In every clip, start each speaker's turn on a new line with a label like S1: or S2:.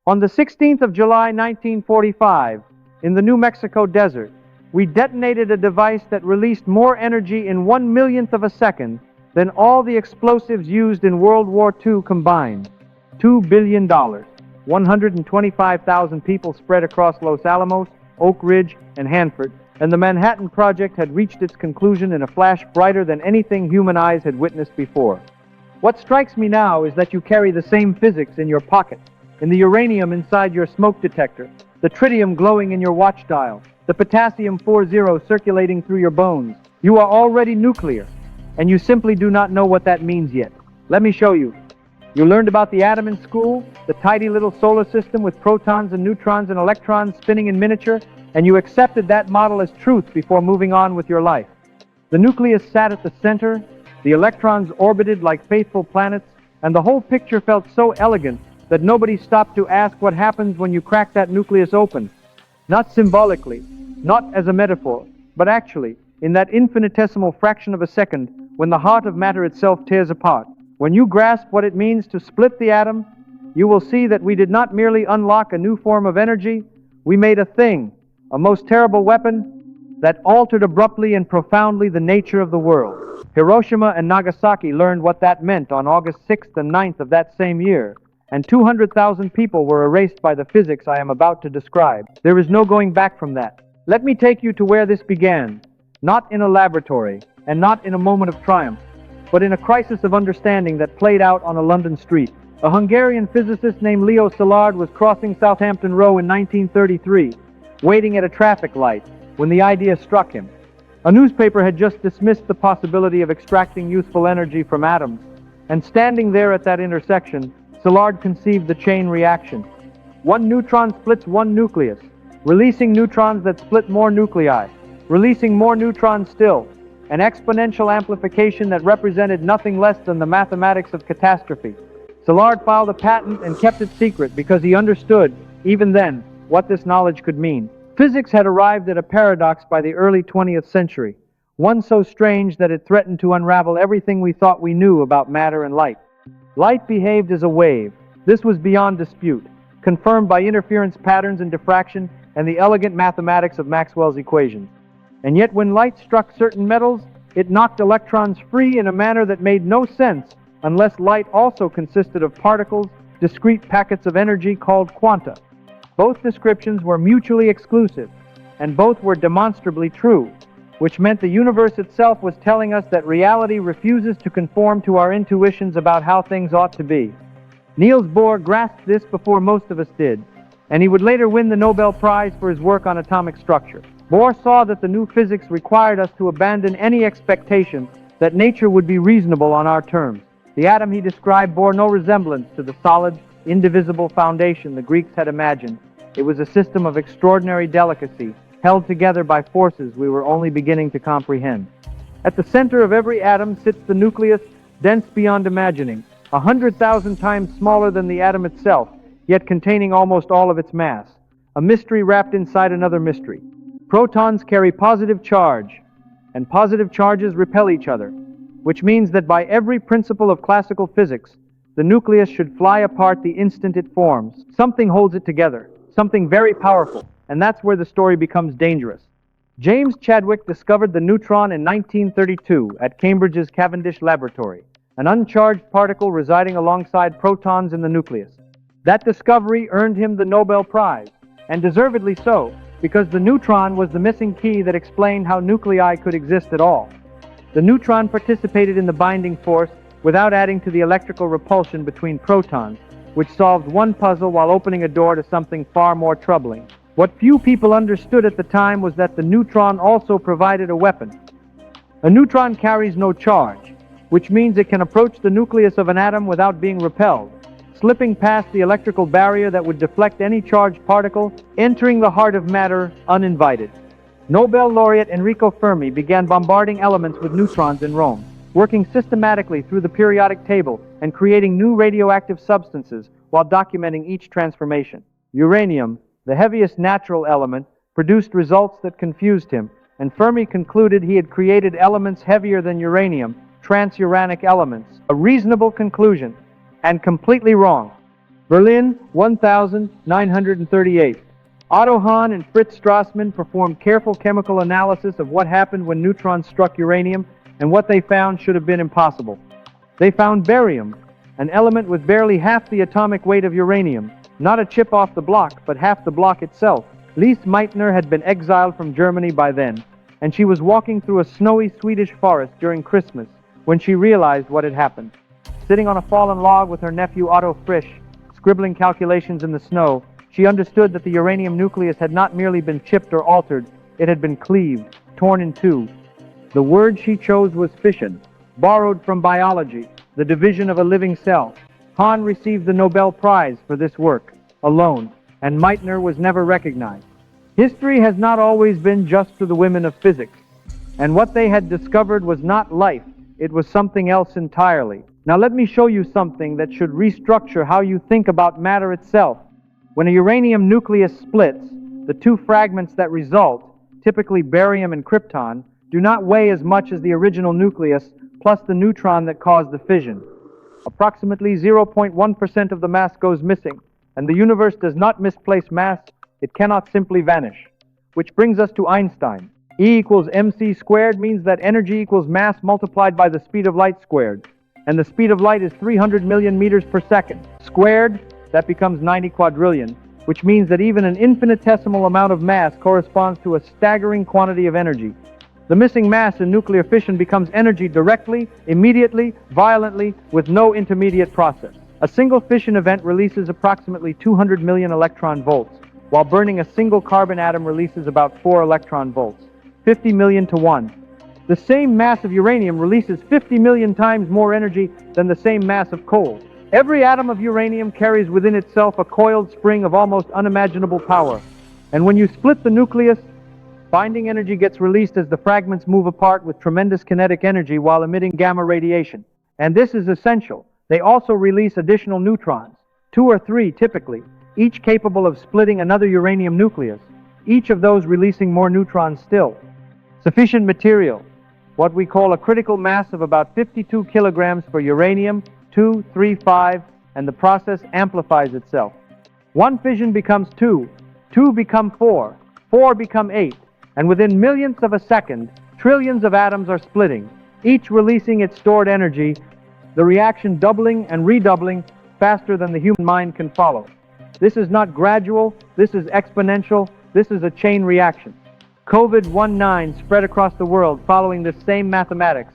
S1: On the 16th of July 1945, in the New Mexico desert, we detonated a device that released more energy in 1/1,000,000th of a second than all the explosives used in World War II combined. $2 billion. 125,000 people spread across Los Alamos, Oak Ridge, and Hanford, and the Manhattan Project had reached its conclusion in a flash brighter than anything human eyes had witnessed before. What strikes me now is that you carry the same physics in your pocket, in the uranium inside your smoke detector, the tritium glowing in your watch dial, the potassium 40 circulating through your bones. You are already nuclear, and you simply do not know what that means yet. Let me show you. You learned about the atom in school, the tidy little solar system with protons and neutrons and electrons spinning in miniature, and you accepted that model as truth before moving on with your life. The nucleus sat at the center, the electrons orbited like faithful planets, and the whole picture felt so elegant that nobody stopped to ask what happens when you crack that nucleus open. Not symbolically, not as a metaphor, but actually, in that infinitesimal fraction of a second, when the heart of matter itself tears apart. When you grasp what it means to split the atom, you will see that we did not merely unlock a new form of energy, we made a thing, a most terrible weapon, that altered abruptly and profoundly the nature of the world. Hiroshima and Nagasaki learned what that meant on August 6th and 9th of that same year, and 200,000 people were erased by the physics I am about to describe. There is no going back from that. Let me take you to where this began, not in a laboratory, and not in a moment of triumph, but in a crisis of understanding that played out on a London street. A Hungarian physicist named Leo Szilard was crossing Southampton Row in 1933, waiting at a traffic light, when the idea struck him. A newspaper had just dismissed the possibility of extracting useful energy from atoms, and standing there at that intersection, Szilard conceived the chain reaction. One neutron splits one nucleus, releasing neutrons that split more nuclei, releasing more neutrons still, an exponential amplification that represented nothing less than the mathematics of catastrophe. Szilard filed a patent and kept it secret because he understood, even then, what this knowledge could mean. Physics had arrived at a paradox by the early 20th century, one so strange that it threatened to unravel everything we thought we knew about matter and light. Light behaved as a wave. This was beyond dispute, confirmed by interference patterns and diffraction and the elegant mathematics of Maxwell's equations. And yet when light struck certain metals, it knocked electrons free in a manner that made no sense unless light also consisted of particles, discrete packets of energy called quanta. Both descriptions were mutually exclusive, and both were demonstrably true, which meant the universe itself was telling us that reality refuses to conform to our intuitions about how things ought to be. Niels Bohr grasped this before most of us did, and he would later win the Nobel Prize for his work on atomic structure. Bohr saw that the new physics required us to abandon any expectation that nature would be reasonable on our terms. The atom he described bore no resemblance to the solid, indivisible foundation the Greeks had imagined. It was a system of extraordinary delicacy, held together by forces we were only beginning to comprehend. At the center of every atom sits the nucleus, dense beyond imagining, 100,000 times smaller than the atom itself, yet containing almost all of its mass. A mystery wrapped inside another mystery. Protons carry positive charge, and positive charges repel each other, which means that by every principle of classical physics, the nucleus should fly apart the instant it forms. Something holds it together, something very powerful, and that's where the story becomes dangerous. James Chadwick discovered the neutron in 1932 at Cambridge's Cavendish Laboratory, an uncharged particle residing alongside protons in the nucleus. That discovery earned him the Nobel Prize, and deservedly so, because the neutron was the missing key that explained how nuclei could exist at all. The neutron participated in the binding force without adding to the electrical repulsion between protons, which solved one puzzle while opening a door to something far more troubling. What few people understood at the time was that the neutron also provided a weapon. A neutron carries no charge, which means it can approach the nucleus of an atom without being repelled, slipping past the electrical barrier that would deflect any charged particle, entering the heart of matter uninvited. Nobel laureate Enrico Fermi began bombarding elements with neutrons in Rome, working systematically through the periodic table and creating new radioactive substances while documenting each transformation. Uranium, the heaviest natural element, produced results that confused him, and Fermi concluded he had created elements heavier than uranium, transuranic elements. A reasonable conclusion, and completely wrong. Berlin, 1938. Otto Hahn and Fritz Strassmann performed careful chemical analysis of what happened when neutrons struck uranium, and what they found should have been impossible. They found barium, an element with barely half the atomic weight of uranium, not a chip off the block, but half the block itself. Lise Meitner had been exiled from Germany by then, and she was walking through a snowy Swedish forest during Christmas when she realized what had happened. Sitting on a fallen log with her nephew Otto Frisch, scribbling calculations in the snow, she understood that the uranium nucleus had not merely been chipped or altered, it had been cleaved, torn in two. The word she chose was fission, borrowed from biology, the division of a living cell. Hahn received the Nobel Prize for this work, alone, and Meitner was never recognized. History has not always been just to the women of physics, and what they had discovered was not life, it was something else entirely. Now let me show you something that should restructure how you think about matter itself. When a uranium nucleus splits, the two fragments that result, typically barium and krypton, do not weigh as much as the original nucleus plus the neutron that caused the fission. Approximately 0.1% of the mass goes missing, and the universe does not misplace mass, it cannot simply vanish. Which brings us to Einstein. E equals mc squared means that energy equals mass multiplied by the speed of light squared. And the speed of light is 300 million meters per second. Squared, that becomes 90 quadrillion, which means that even an infinitesimal amount of mass corresponds to a staggering quantity of energy. The missing mass in nuclear fission becomes energy directly, immediately, violently, with no intermediate process. A single fission event releases approximately 200 million electron volts, while burning a single carbon atom releases about 4 electron volts, 50 million to 1. The same mass of uranium releases 50 million times more energy than the same mass of coal. Every atom of uranium carries within itself a coiled spring of almost unimaginable power. And when you split the nucleus, binding energy gets released as the fragments move apart with tremendous kinetic energy while emitting gamma radiation. And this is essential. They also release additional neutrons, 2 or 3 typically, each capable of splitting another uranium nucleus, each of those releasing more neutrons still. Sufficient material, what we call a critical mass of about 52 kilograms for uranium, 2, 3, 5, and the process amplifies itself. 1 fission becomes 2, 2 become 4, 4 become 8, and within millionths of a second, trillions of atoms are splitting, each releasing its stored energy, the reaction doubling and redoubling faster than the human mind can follow. This is not gradual, this is exponential, this is a chain reaction. COVID-19 spread across the world following this same mathematics.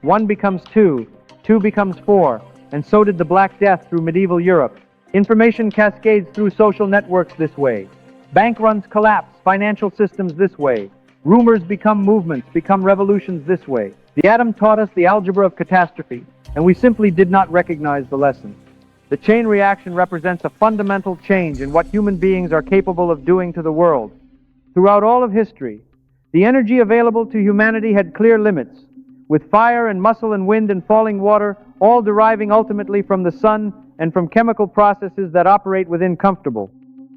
S1: 1 becomes 2, 2 becomes 4, and so did the Black Death through medieval Europe. Information cascades through social networks this way. Bank runs collapse, financial systems this way. Rumors become movements, become revolutions this way. The atom taught us the algebra of catastrophe, and we simply did not recognize the lesson. The chain reaction represents a fundamental change in what human beings are capable of doing to the world. Throughout all of history, the energy available to humanity had clear limits, with fire and muscle and wind and falling water all deriving ultimately from the sun and from chemical processes that operate within comfortable,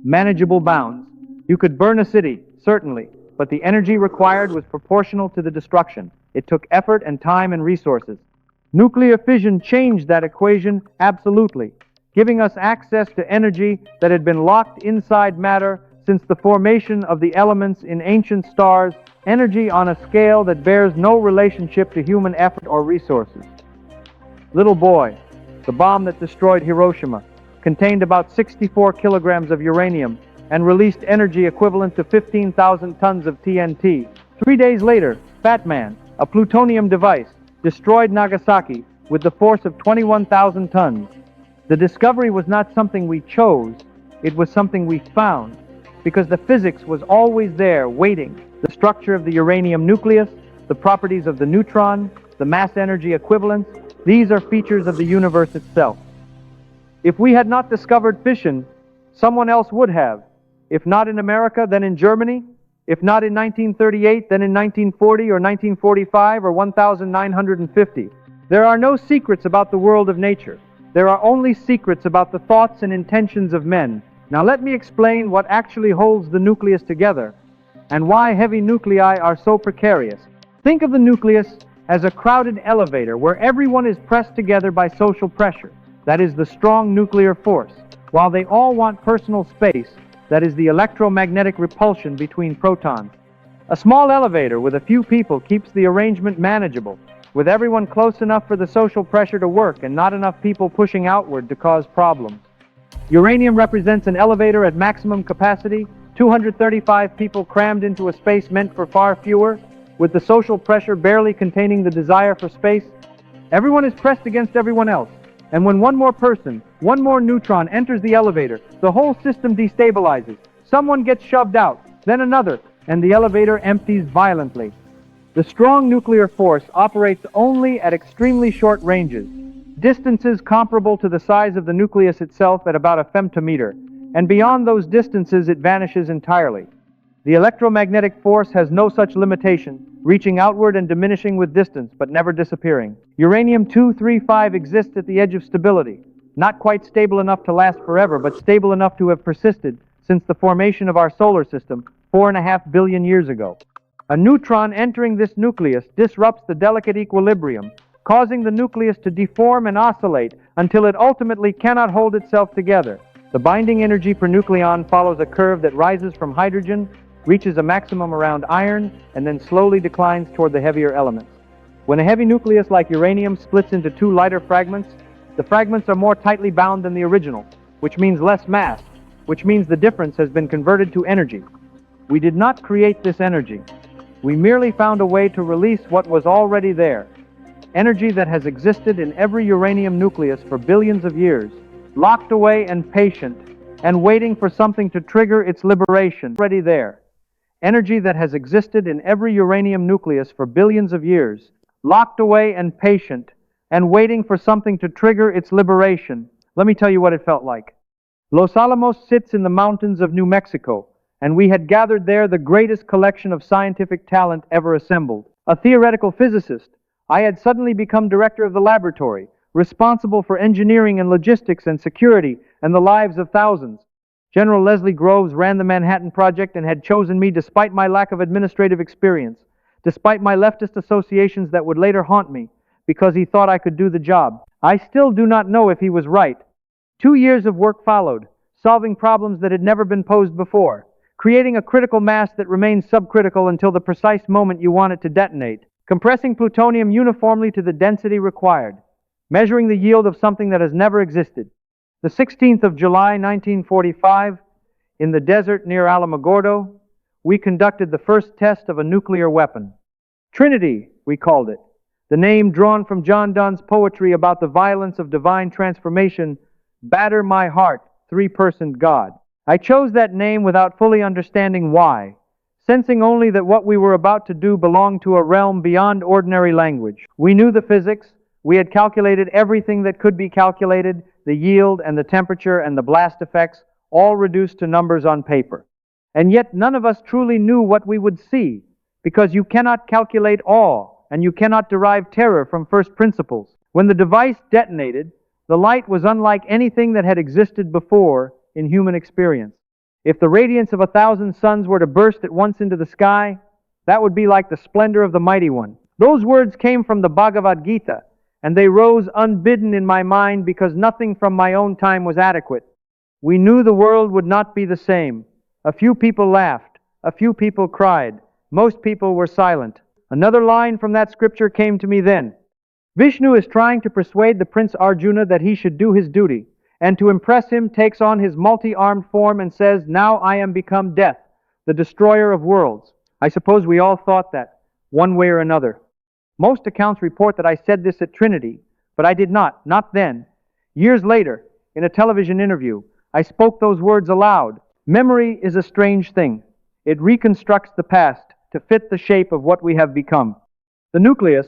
S1: manageable bounds. You could burn a city, certainly, but the energy required was proportional to the destruction. It took effort and time and resources. Nuclear fission changed that equation absolutely, giving us access to energy that had been locked inside matter since the formation of the elements in ancient stars, energy on a scale that bears no relationship to human effort or resources. Little Boy, the bomb that destroyed Hiroshima, contained about 64 kilograms of uranium and released energy equivalent to 15,000 tons of TNT. 3 days later, Fat Man, a plutonium device, destroyed Nagasaki with the force of 21,000 tons. The discovery was not something we chose, it was something we found, because the physics was always there, waiting. The structure of the uranium nucleus, the properties of the neutron, the mass energy equivalence, these are features of the universe itself. If we had not discovered fission, someone else would have. If not in America, then in Germany. If not in 1938, then in 1940 or 1945 or 1950. There are no secrets about the world of nature. There are only secrets about the thoughts and intentions of men. Now let me explain what actually holds the nucleus together and why heavy nuclei are so precarious. Think of the nucleus as a crowded elevator where everyone is pressed together by social pressure. That is the strong nuclear force. while they all want personal space, that is the electromagnetic repulsion between protons. A small elevator with a few people keeps the arrangement manageable, with everyone close enough for the social pressure to work and not enough people pushing outward to cause problems. Uranium represents an elevator at maximum capacity, 235 people crammed into a space meant for far fewer, with the social pressure barely containing the desire for space. Everyone is pressed against everyone else, and when one more person, one more neutron enters the elevator, the whole system destabilizes. Someone gets shoved out, then another, and the elevator empties violently. The strong nuclear force operates only at extremely short ranges, distances comparable to the size of the nucleus itself at about a femtometer, and beyond those distances it vanishes entirely. The electromagnetic force has no such limitation, reaching outward and diminishing with distance, but never disappearing. Uranium-235 exists at the edge of stability, not quite stable enough to last forever, but stable enough to have persisted since the formation of our solar system 4.5 billion years ago. A neutron entering this nucleus disrupts the delicate equilibrium, causing the nucleus to deform and oscillate until it ultimately cannot hold itself together. The binding energy per nucleon follows a curve that rises from hydrogen, reaches a maximum around iron, and then slowly declines toward the heavier elements. When a heavy nucleus like uranium splits into two lighter fragments, the fragments are more tightly bound than the original, which means less mass, which means the difference has been converted to energy. We did not create this energy. We merely found a way to release what was already there. Energy that has existed in every uranium nucleus for billions of years, locked away and patient, and waiting for something to trigger its liberation. Already there. Energy that has existed in every uranium nucleus for billions of years, locked away and patient, and waiting for something to trigger its liberation. Let me tell you what it felt like. Los Alamos sits in the mountains of New Mexico, and we had gathered there the greatest collection of scientific talent ever assembled. A theoretical physicist, I had suddenly become director of the laboratory, responsible for engineering and logistics and security and the lives of thousands. General Leslie Groves ran the Manhattan Project and had chosen me despite my lack of administrative experience, despite my leftist associations that would later haunt me, because he thought I could do the job. I still do not know if he was right. 2 years of work followed, solving problems that had never been posed before, creating a critical mass that remains subcritical until the precise moment you want it to detonate, compressing plutonium uniformly to the density required, measuring the yield of something that has never existed. The 16th of July, 1945, in the desert near Alamogordo, we conducted the first test of a nuclear weapon. Trinity, we called it, the name drawn from John Donne's poetry about the violence of divine transformation, batter my heart, three-personed God. I chose that name without fully understanding why, sensing only that what we were about to do belonged to a realm beyond ordinary language. We knew the physics, we had calculated everything that could be calculated, the yield and the temperature and the blast effects, all reduced to numbers on paper. And yet none of us truly knew what we would see, because you cannot calculate awe, and you cannot derive terror from first principles. When the device detonated, the light was unlike anything that had existed before in human experience. If the radiance of 1,000 suns were to burst at once into the sky, that would be like the splendor of the Mighty One. Those words came from the Bhagavad Gita, and they rose unbidden in my mind because nothing from my own time was adequate. We knew the world would not be the same. A few people laughed. A few people cried. Most people were silent. Another line from that scripture came to me then. Vishnu is trying to persuade the Prince Arjuna that he should do his duty, and to impress him takes on his multi-armed form and says, "Now I am become death, the destroyer of worlds." I suppose we all thought that, one way or another. Most accounts report that I said this at Trinity, but I did not then. Years later, in a television interview, I spoke those words aloud. Memory is a strange thing. It reconstructs the past to fit the shape of what we have become. The nucleus,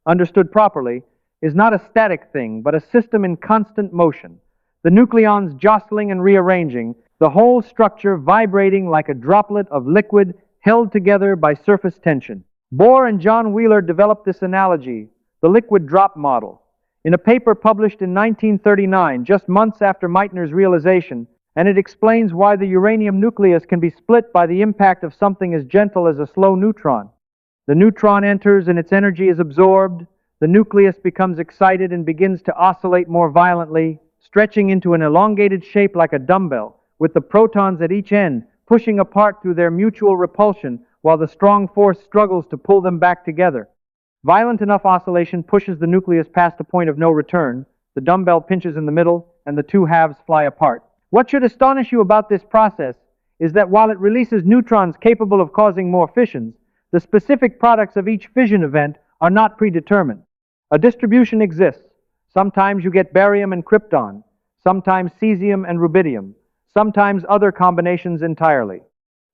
S1: understood properly, is not a static thing, but a system in constant motion. The nucleons jostling and rearranging, the whole structure vibrating like a droplet of liquid held together by surface tension. Bohr and John Wheeler developed this analogy, the liquid drop model, in a paper published in 1939, just months after Meitner's realization, and it explains why the uranium nucleus can be split by the impact of something as gentle as a slow neutron. The neutron enters and its energy is absorbed, the nucleus becomes excited and begins to oscillate more violently, stretching into an elongated shape like a dumbbell, with the protons at each end pushing apart through their mutual repulsion while the strong force struggles to pull them back together. Violent enough oscillation pushes the nucleus past a point of no return, the dumbbell pinches in the middle, and the two halves fly apart. What should astonish you about this process is that while it releases neutrons capable of causing more fissions, the specific products of each fission event are not predetermined. A distribution exists. Sometimes you get barium and krypton, sometimes cesium and rubidium, sometimes other combinations entirely.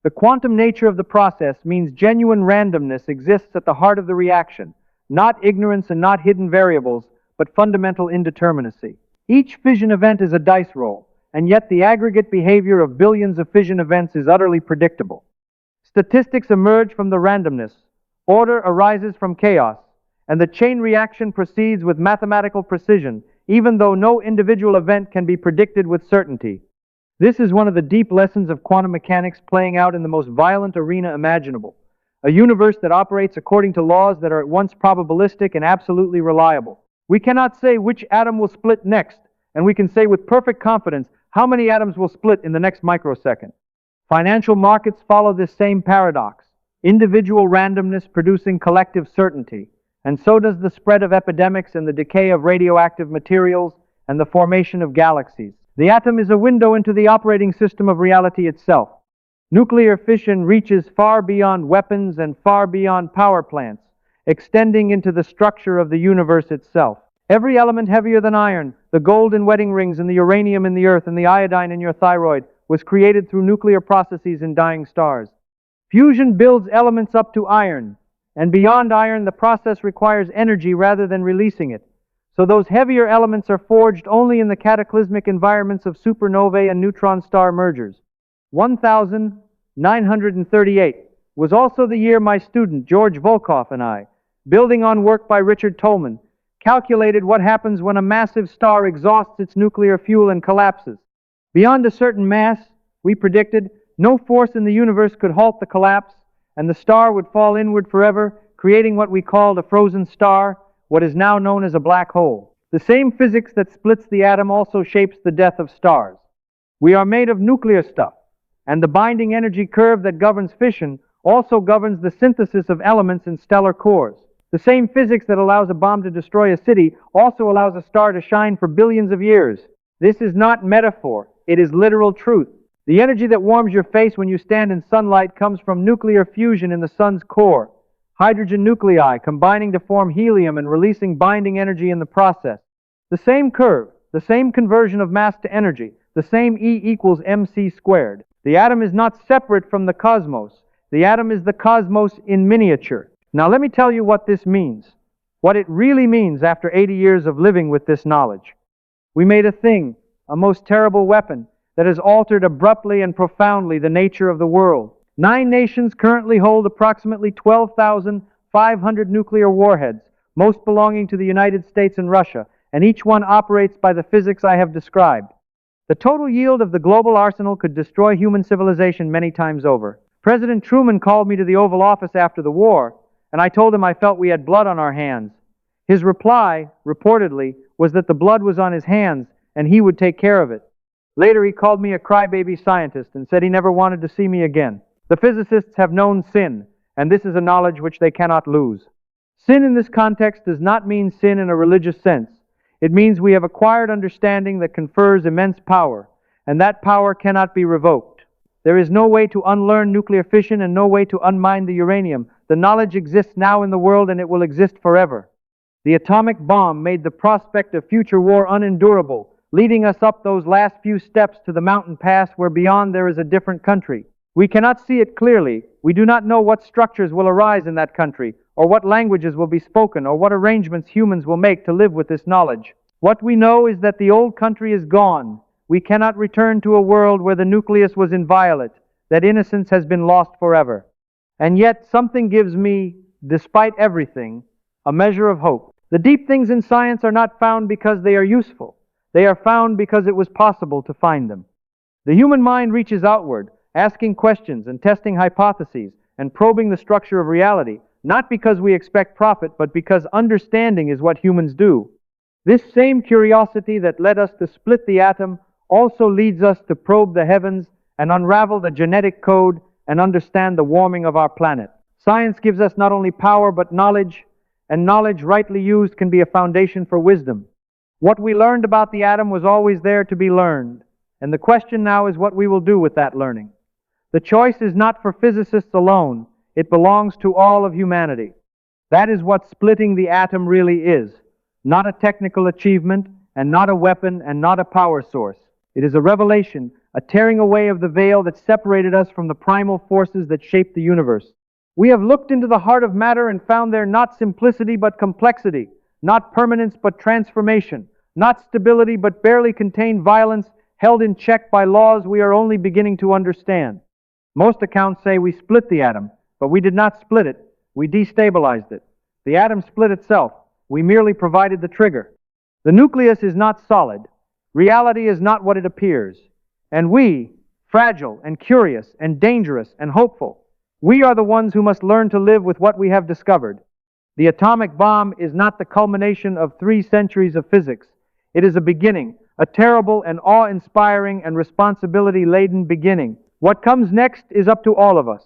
S1: The quantum nature of the process means genuine randomness exists at the heart of the reaction, not ignorance and not hidden variables, but fundamental indeterminacy. Each fission event is a dice roll, and yet the aggregate behavior of billions of fission events is utterly predictable. Statistics emerge from the randomness, order arises from chaos, and the chain reaction proceeds with mathematical precision, even though no individual event can be predicted with certainty. This is one of the deep lessons of quantum mechanics playing out in the most violent arena imaginable, a universe that operates according to laws that are at once probabilistic and absolutely reliable. We cannot say which atom will split next, and we can say with perfect confidence how many atoms will split in the next microsecond. Financial markets follow this same paradox, individual randomness producing collective certainty, and so does the spread of epidemics and the decay of radioactive materials and the formation of galaxies. The atom is a window into the operating system of reality itself. Nuclear fission reaches far beyond weapons and far beyond power plants, extending into the structure of the universe itself. Every element heavier than iron, the gold in wedding rings and the uranium in the earth and the iodine in your thyroid, was created through nuclear processes in dying stars. Fusion builds elements up to iron, and beyond iron the process requires energy rather than releasing it. So those heavier elements are forged only in the cataclysmic environments of supernovae and neutron star mergers. 1938 was also the year my student George Volkoff and I, building on work by Richard Tolman, calculated what happens when a massive star exhausts its nuclear fuel and collapses. Beyond a certain mass, we predicted, no force in the universe could halt the collapse, and the star would fall inward forever, creating what we called a frozen star, what is now known as a black hole. The same physics that splits the atom also shapes the death of stars. We are made of nuclear stuff, and the binding energy curve that governs fission also governs the synthesis of elements in stellar cores. The same physics that allows a bomb to destroy a city also allows a star to shine for billions of years. This is not metaphor, it is literal truth. The energy that warms your face when you stand in sunlight comes from nuclear fusion in the sun's core. Hydrogen nuclei combining to form helium and releasing binding energy in the process. The same curve, the same conversion of mass to energy, the same E equals mc squared. The atom is not separate from the cosmos. The atom is the cosmos in miniature. Now let me tell you what this means, what it really means after 80 years of living with this knowledge. We made a thing, a most terrible weapon, that has altered abruptly and profoundly the nature of the world. 9 nations currently hold approximately 12,500 nuclear warheads, most belonging to the United States and Russia, and each one operates by the physics I have described. The total yield of the global arsenal could destroy human civilization many times over. President Truman called me to the Oval Office after the war, and I told him I felt we had blood on our hands. His reply, reportedly, was that the blood was on his hands and he would take care of it. Later he called me a crybaby scientist and said he never wanted to see me again. The physicists have known sin, and this is a knowledge which they cannot lose. Sin in this context does not mean sin in a religious sense. It means we have acquired understanding that confers immense power, and that power cannot be revoked. There is no way to unlearn nuclear fission and no way to unmine the uranium. The knowledge exists now in the world and it will exist forever. The atomic bomb made the prospect of future war unendurable, leading us up those last few steps to the mountain pass where beyond there is a different country. We cannot see it clearly. We do not know what structures will arise in that country, or what languages will be spoken, or what arrangements humans will make to live with this knowledge. What we know is that the old country is gone. We cannot return to a world where the nucleus was inviolate, that innocence has been lost forever. And yet something gives me, despite everything, a measure of hope. The deep things in science are not found because they are useful. They are found because it was possible to find them. The human mind reaches outward, asking questions and testing hypotheses and probing the structure of reality, not because we expect profit, but because understanding is what humans do. This same curiosity that led us to split the atom also leads us to probe the heavens and unravel the genetic code and understand the warming of our planet. Science gives us not only power but knowledge, and knowledge rightly used can be a foundation for wisdom. What we learned about the atom was always there to be learned, and the question now is what we will do with that learning. The choice is not for physicists alone, it belongs to all of humanity. That is what splitting the atom really is. Not a technical achievement, and not a weapon, and not a power source. It is a revelation, a tearing away of the veil that separated us from the primal forces that shaped the universe. We have looked into the heart of matter and found there not simplicity but complexity, not permanence but transformation, not stability but barely contained violence held in check by laws we are only beginning to understand. Most accounts say we split the atom, but we did not split it, we destabilized it. The atom split itself, we merely provided the trigger. The nucleus is not solid, reality is not what it appears, and we, fragile and curious and dangerous and hopeful, we are the ones who must learn to live with what we have discovered. The atomic bomb is not the culmination of 3 centuries of physics. It is a beginning, a terrible and awe-inspiring and responsibility-laden beginning. What comes next is up to all of us.